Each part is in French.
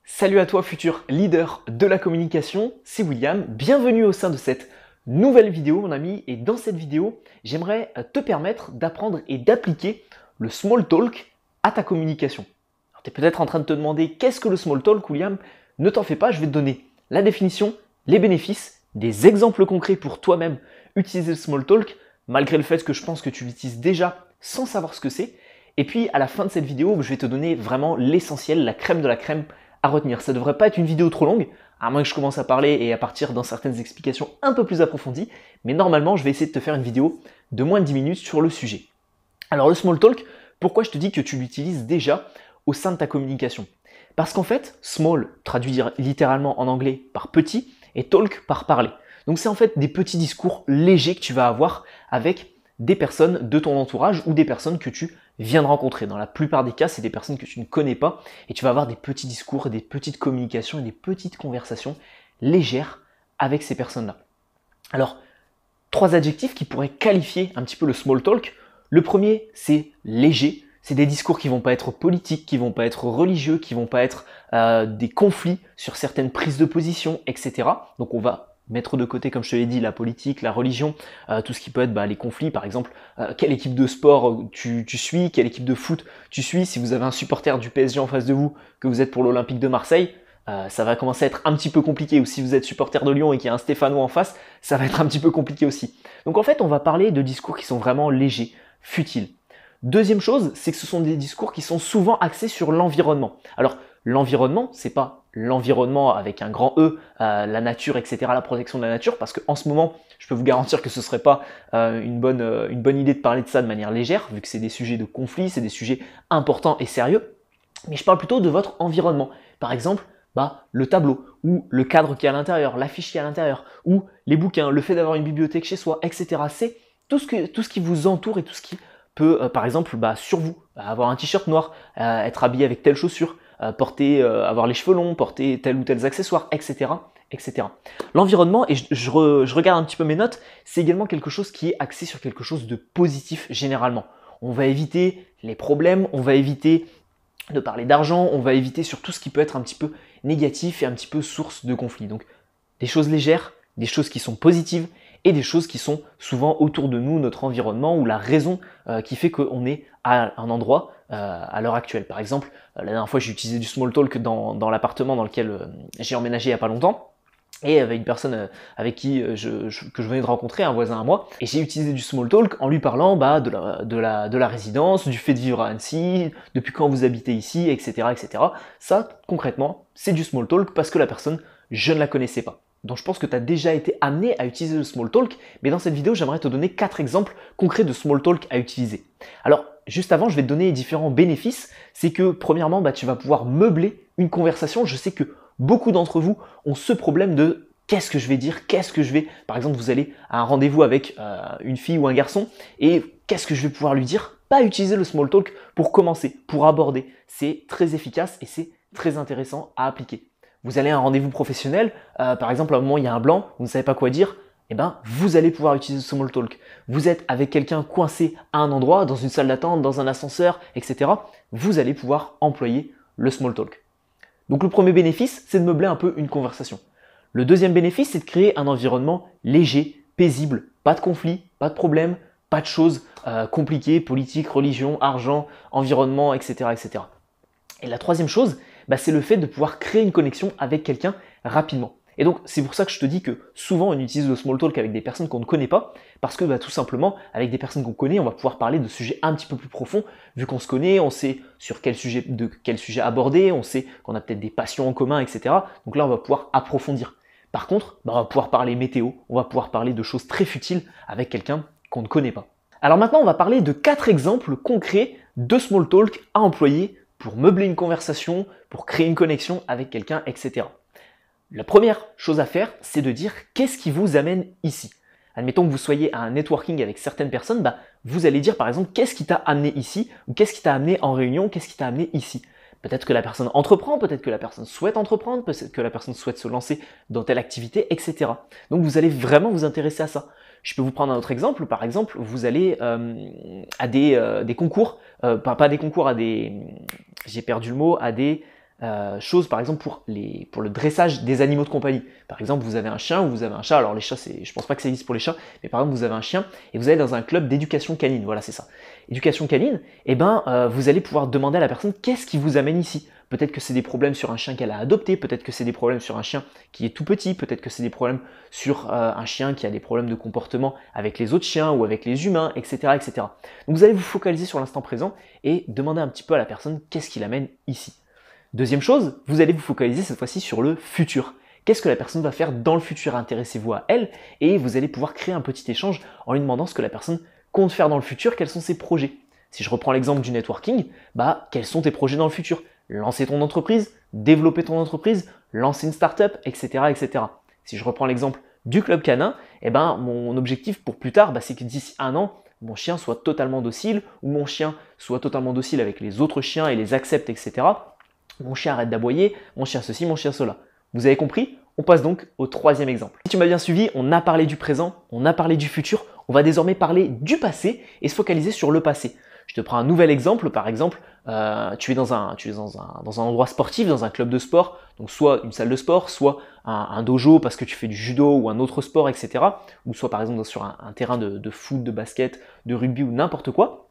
Salut à toi futur leader de la communication, c'est William, bienvenue au sein de cette nouvelle vidéo mon ami, et dans cette vidéo j'aimerais te permettre d'apprendre et d'appliquer le small talk à ta communication. Tu es peut-être en train de te demander qu'est-ce que le small talk William? Ne t'en fais pas, je vais te donner la définition, les bénéfices, des exemples concrets pour toi-même utiliser le small talk, malgré le fait que je pense que tu l'utilises déjà sans savoir ce que c'est. Et puis à la fin de cette vidéo, je vais te donner vraiment l'essentiel, la crème de la crème à retenir. Ça ne devrait pas être une vidéo trop longue, à moins que je commence à parler et à partir dans certaines explications un peu plus approfondies, mais normalement je vais essayer de te faire une vidéo de moins de 10 minutes sur le sujet. Alors le small talk, pourquoi je te dis que tu l'utilises déjà au sein de ta communication? Parce qu'en fait, small traduit littéralement en anglais par petit et talk par parler. Donc c'est en fait des petits discours légers que tu vas avoir avec des personnes de ton entourage ou des personnes que tu viens de rencontrer. Dans la plupart des cas, c'est des personnes que tu ne connais pas et tu vas avoir des petits discours, des petites communications et des petites conversations légères avec ces personnes-là. Alors, 3 adjectifs qui pourraient qualifier un petit peu le small talk. Le premier, c'est léger. C'est des discours qui vont pas être politiques, qui vont pas être religieux, qui vont pas être des conflits sur certaines prises de position, etc. Donc on va mettre de côté, comme je te l'ai dit, la politique, la religion, tout ce qui peut être les conflits, par exemple, quelle équipe de sport tu suis, quelle équipe de foot tu suis. Si vous avez un supporter du PSG en face de vous, que vous êtes pour l'Olympique de Marseille, ça va commencer à être un petit peu compliqué. Ou si vous êtes supporter de Lyon et qu'il y a un Stéphanois en face, ça va être un petit peu compliqué aussi. Donc en fait, on va parler de discours qui sont vraiment légers, futiles. Deuxième chose, c'est que ce sont des discours qui sont souvent axés sur l'environnement. Alors, l'environnement, c'est pas l'environnement avec un grand E, la nature, etc., la protection de la nature, parce qu'en ce moment, je peux vous garantir que ce serait pas une bonne idée de parler de ça de manière légère, vu que c'est des sujets de conflit, c'est des sujets importants et sérieux. Mais je parle plutôt de votre environnement. Par exemple, le tableau, ou le cadre qui est à l'intérieur, l'affiche qui est à l'intérieur, ou les bouquins, le fait d'avoir une bibliothèque chez soi, etc. C'est tout ce qui vous entoure et tout ce qui peut, par exemple, sur vous, avoir un t-shirt noir, être habillé avec telle chaussure, avoir les cheveux longs, porter tel ou tel accessoire, etc. etc. L'environnement, et je regarde un petit peu mes notes, c'est également quelque chose qui est axé sur quelque chose de positif généralement. On va éviter les problèmes, on va éviter de parler d'argent, on va éviter sur tout ce qui peut être un petit peu négatif et un petit peu source de conflit. Donc des choses légères, des choses qui sont positives et des choses qui sont souvent autour de nous, notre environnement ou la raison qui fait qu'on est à un endroit à l'heure actuelle. Par exemple, la dernière fois j'ai utilisé du small talk dans l'appartement dans lequel j'ai emménagé il n'y a pas longtemps. Et avec une personne avec qui que je venais de rencontrer, un voisin à moi, et j'ai utilisé du small talk en lui parlant de la résidence, du fait de vivre à Annecy, depuis quand vous habitez ici, etc. etc. Ça, concrètement, c'est du small talk parce que la personne, je ne la connaissais pas. Donc je pense que tu as déjà été amené à utiliser le small talk, mais dans cette vidéo, j'aimerais te donner 4 exemples concrets de small talk à utiliser. Alors, juste avant, je vais te donner les différents bénéfices. C'est que, premièrement, tu vas pouvoir meubler une conversation. Je sais que beaucoup d'entre vous ont ce problème de qu'est-ce que je vais dire, qu'est-ce que je vais... Par exemple, vous allez à un rendez-vous avec une fille ou un garçon et qu'est-ce que je vais pouvoir lui dire? Pas utiliser le small talk pour commencer, pour aborder. C'est très efficace et c'est très intéressant à appliquer. Vous allez à un rendez-vous professionnel, par exemple, à un moment il y a un blanc, vous ne savez pas quoi dire, vous allez pouvoir utiliser le small talk. Vous êtes avec quelqu'un coincé à un endroit, dans une salle d'attente, dans un ascenseur, etc. Vous allez pouvoir employer le small talk. Donc le premier bénéfice, c'est de meubler un peu une conversation. Le deuxième bénéfice, c'est de créer un environnement léger, paisible. Pas de conflit, pas de problème, pas de choses compliquées, politique, religion, argent, environnement, etc. etc. Et la troisième chose, c'est le fait de pouvoir créer une connexion avec quelqu'un rapidement. Et donc, c'est pour ça que je te dis que souvent, on utilise le small talk avec des personnes qu'on ne connaît pas, parce que tout simplement, avec des personnes qu'on connaît, on va pouvoir parler de sujets un petit peu plus profonds, vu qu'on se connaît, on sait sur quel sujet aborder, on sait qu'on a peut-être des passions en commun, etc. Donc là, on va pouvoir approfondir. Par contre, on va pouvoir parler météo, on va pouvoir parler de choses très futiles avec quelqu'un qu'on ne connaît pas. Alors maintenant, on va parler de 4 exemples concrets de small talk à employer pour meubler une conversation, pour créer une connexion avec quelqu'un, etc. La première chose à faire, c'est de dire qu'est-ce qui vous amène ici. Admettons que vous soyez à un networking avec certaines personnes, vous allez dire par exemple qu'est-ce qui t'a amené ici, ou qu'est-ce qui t'a amené en réunion, qu'est-ce qui t'a amené ici. Peut-être que la personne entreprend, peut-être que la personne souhaite entreprendre, peut-être que la personne souhaite se lancer dans telle activité, etc. Donc vous allez vraiment vous intéresser à ça. Je peux vous prendre un autre exemple. Par exemple, vous allez à des concours, pas des concours, j'ai perdu le mot, à des chose par exemple pour le dressage des animaux de compagnie. Par exemple, vous avez un chien ou vous avez un chat. Alors les chats, je pense pas que ça existe pour les chats, mais par exemple vous avez un chien et vous allez dans un club d'éducation canine. Voilà, c'est ça. Éducation canine, et vous allez pouvoir demander à la personne qu'est-ce qui vous amène ici. Peut-être que c'est des problèmes sur un chien qu'elle a adopté, peut-être que c'est des problèmes sur un chien qui est tout petit, peut-être que c'est des problèmes sur un chien qui a des problèmes de comportement avec les autres chiens ou avec les humains, etc., etc. Donc vous allez vous focaliser sur l'instant présent et demander un petit peu à la personne qu'est-ce qui l'amène ici. Deuxième chose, vous allez vous focaliser cette fois-ci sur le futur. Qu'est-ce que la personne va faire dans le futur? Intéressez-vous à elle et vous allez pouvoir créer un petit échange en lui demandant ce que la personne compte faire dans le futur, quels sont ses projets. Si je reprends l'exemple du networking, quels sont tes projets dans le futur? Lancer ton entreprise, développer ton entreprise, lancer une startup, etc., etc. Si je reprends l'exemple du club canin, mon objectif pour plus tard, c'est que d'ici un an, mon chien soit totalement docile ou mon chien soit totalement docile avec les autres chiens et les accepte, etc. Mon chien arrête d'aboyer, mon chien ceci, mon chien cela. Vous avez compris? On passe donc au troisième exemple. Si tu m'as bien suivi, on a parlé du présent, on a parlé du futur, on va désormais parler du passé et se focaliser sur le passé. Je te prends un nouvel exemple, par exemple, tu es dans un endroit sportif, dans un club de sport, donc soit une salle de sport, soit un dojo parce que tu fais du judo ou un autre sport, etc. Ou soit par exemple sur un terrain de foot, de basket, de rugby ou n'importe quoi,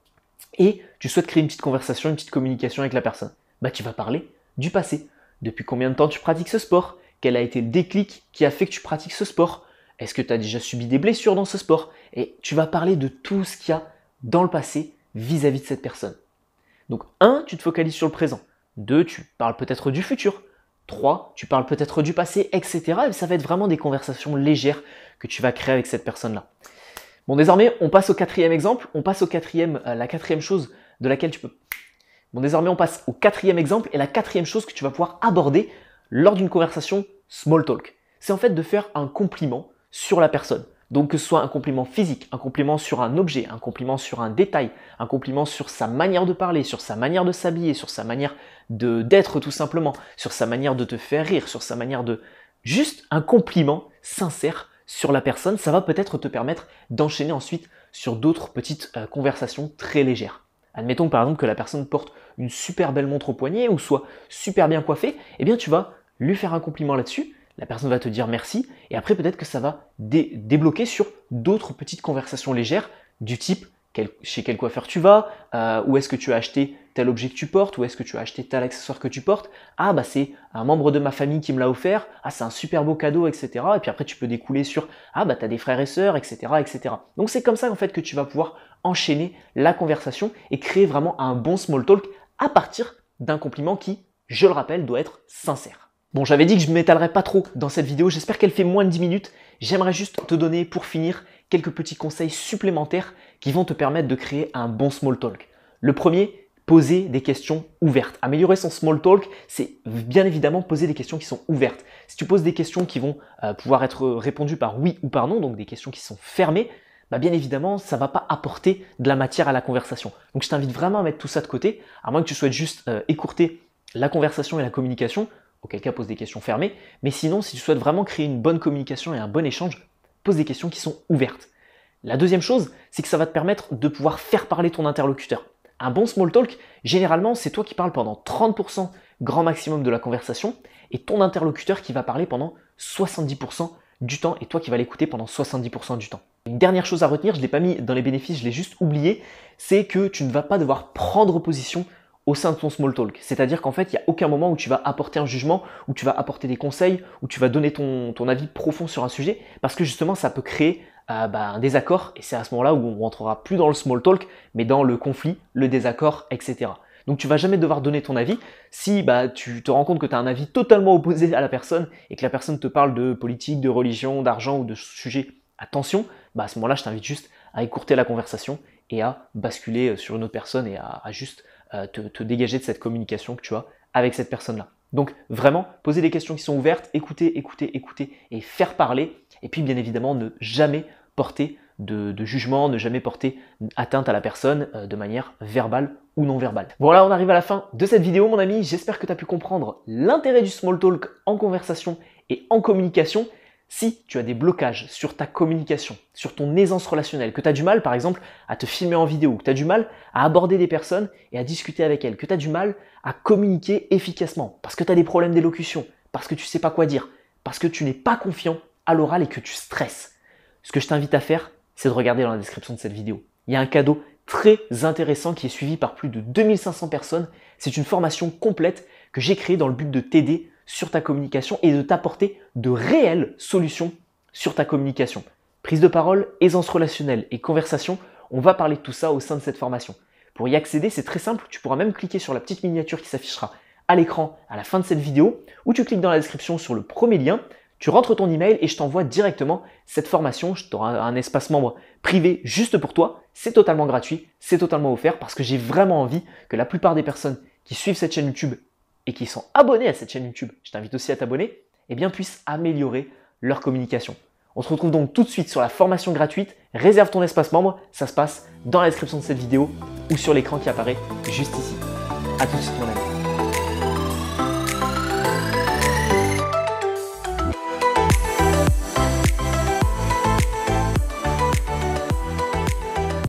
et tu souhaites créer une petite conversation, une petite communication avec la personne. Tu vas parler du passé. Depuis combien de temps tu pratiques ce sport? Quel a été le déclic qui a fait que tu pratiques ce sport? Est-ce que tu as déjà subi des blessures dans ce sport? Et tu vas parler de tout ce qu'il y a dans le passé vis-à-vis de cette personne. Donc 1, tu te focalises sur le présent. 2, tu parles peut-être du futur. 3, tu parles peut-être du passé, etc. Et ça va être vraiment des conversations légères que tu vas créer avec cette personne-là. Bon, désormais, on passe au quatrième exemple. On passe au la quatrième chose de laquelle tu peux... Bon, désormais, on passe au quatrième exemple et la quatrième chose que tu vas pouvoir aborder lors d'une conversation small talk. C'est en fait de faire un compliment sur la personne. Donc que ce soit un compliment physique, un compliment sur un objet, un compliment sur un détail, un compliment sur sa manière de parler, sur sa manière de s'habiller, sur sa manière d'être tout simplement, sur sa manière de te faire rire, sur sa manière de... Juste un compliment sincère sur la personne, ça va peut-être te permettre d'enchaîner ensuite sur d'autres petites conversations très légères. Admettons par exemple que la personne porte une super belle montre au poignet ou soit super bien coiffée, eh bien tu vas lui faire un compliment là-dessus, la personne va te dire merci et après peut-être que ça va débloquer sur d'autres petites conversations légères du type chez quel coiffeur tu vas, où est-ce que tu as acheté tel objet que tu portes, où est-ce que tu as acheté tel accessoire que tu portes, c'est un membre de ma famille qui me l'a offert, c'est un super beau cadeau, etc. Et puis après tu peux découler sur tu as des frères et sœurs, etc., etc. Donc c'est comme ça en fait que tu vas pouvoir enchaîner la conversation et créer vraiment un bon small talk à partir d'un compliment qui, je le rappelle, doit être sincère. Bon, j'avais dit que je ne m'étalerais pas trop dans cette vidéo, j'espère qu'elle fait moins de 10 minutes. J'aimerais juste te donner, pour finir, quelques petits conseils supplémentaires qui vont te permettre de créer un bon small talk. Le premier, poser des questions ouvertes. Améliorer son small talk, c'est bien évidemment poser des questions qui sont ouvertes. Si tu poses des questions qui vont pouvoir être répondues par oui ou par non, donc des questions qui sont fermées, bien évidemment, ça ne va pas apporter de la matière à la conversation. Donc je t'invite vraiment à mettre tout ça de côté, à moins que tu souhaites juste écourter la conversation et la communication, auquel cas pose des questions fermées. Mais sinon, si tu souhaites vraiment créer une bonne communication et un bon échange, pose des questions qui sont ouvertes. La deuxième chose, c'est que ça va te permettre de pouvoir faire parler ton interlocuteur. Un bon small talk, généralement, c'est toi qui parles pendant 30% grand maximum de la conversation et ton interlocuteur qui va parler pendant 70% du temps et toi qui vas l'écouter pendant 70% du temps. Une dernière chose à retenir, je ne l'ai pas mis dans les bénéfices, je l'ai juste oublié, c'est que tu ne vas pas devoir prendre position au sein de ton small talk. C'est-à-dire qu'en fait, il n'y a aucun moment où tu vas apporter un jugement, où tu vas apporter des conseils, où tu vas donner ton avis profond sur un sujet, parce que justement, ça peut créer un désaccord, et c'est à ce moment-là où on rentrera plus dans le small talk, mais dans le conflit, le désaccord, etc. Donc tu vas jamais devoir donner ton avis. Si tu te rends compte que tu as un avis totalement opposé à la personne, et que la personne te parle de politique, de religion, d'argent ou de sujets à tension, à ce moment-là, je t'invite juste à écourter la conversation et à basculer sur une autre personne et à juste te dégager de cette communication que tu as avec cette personne-là. Donc vraiment, poser des questions qui sont ouvertes, écouter, écouter, écouter et faire parler. Et puis bien évidemment, ne jamais porter de jugement, ne jamais porter atteinte à la personne de manière verbale ou non verbale. Voilà, on arrive à la fin de cette vidéo, mon ami. J'espère que tu as pu comprendre l'intérêt du small talk en conversation et en communication. Si tu as des blocages sur ta communication, sur ton aisance relationnelle, que tu as du mal par exemple à te filmer en vidéo, que tu as du mal à aborder des personnes et à discuter avec elles, que tu as du mal à communiquer efficacement, parce que tu as des problèmes d'élocution, parce que tu ne sais pas quoi dire, parce que tu n'es pas confiant à l'oral et que tu stresses, ce que je t'invite à faire, c'est de regarder dans la description de cette vidéo. Il y a un cadeau très intéressant qui est suivi par plus de 2500 personnes. C'est une formation complète que j'ai créée dans le but de t'aider sur ta communication et de t'apporter de réelles solutions sur ta communication. Prise de parole, aisance relationnelle et conversation, on va parler de tout ça au sein de cette formation. Pour y accéder, c'est très simple, tu pourras même cliquer sur la petite miniature qui s'affichera à l'écran à la fin de cette vidéo ou tu cliques dans la description sur le premier lien. Tu rentres ton email et je t'envoie directement cette formation. Tu auras un espace membre privé juste pour toi. C'est totalement gratuit, c'est totalement offert parce que j'ai vraiment envie que la plupart des personnes qui suivent cette chaîne YouTube et qui sont abonnées à cette chaîne YouTube, je t'invite aussi à t'abonner, eh bien puissent améliorer leur communication. On se retrouve donc tout de suite sur la formation gratuite. Réserve ton espace membre, ça se passe dans la description de cette vidéo ou sur l'écran qui apparaît juste ici. À tout de suite mon ami.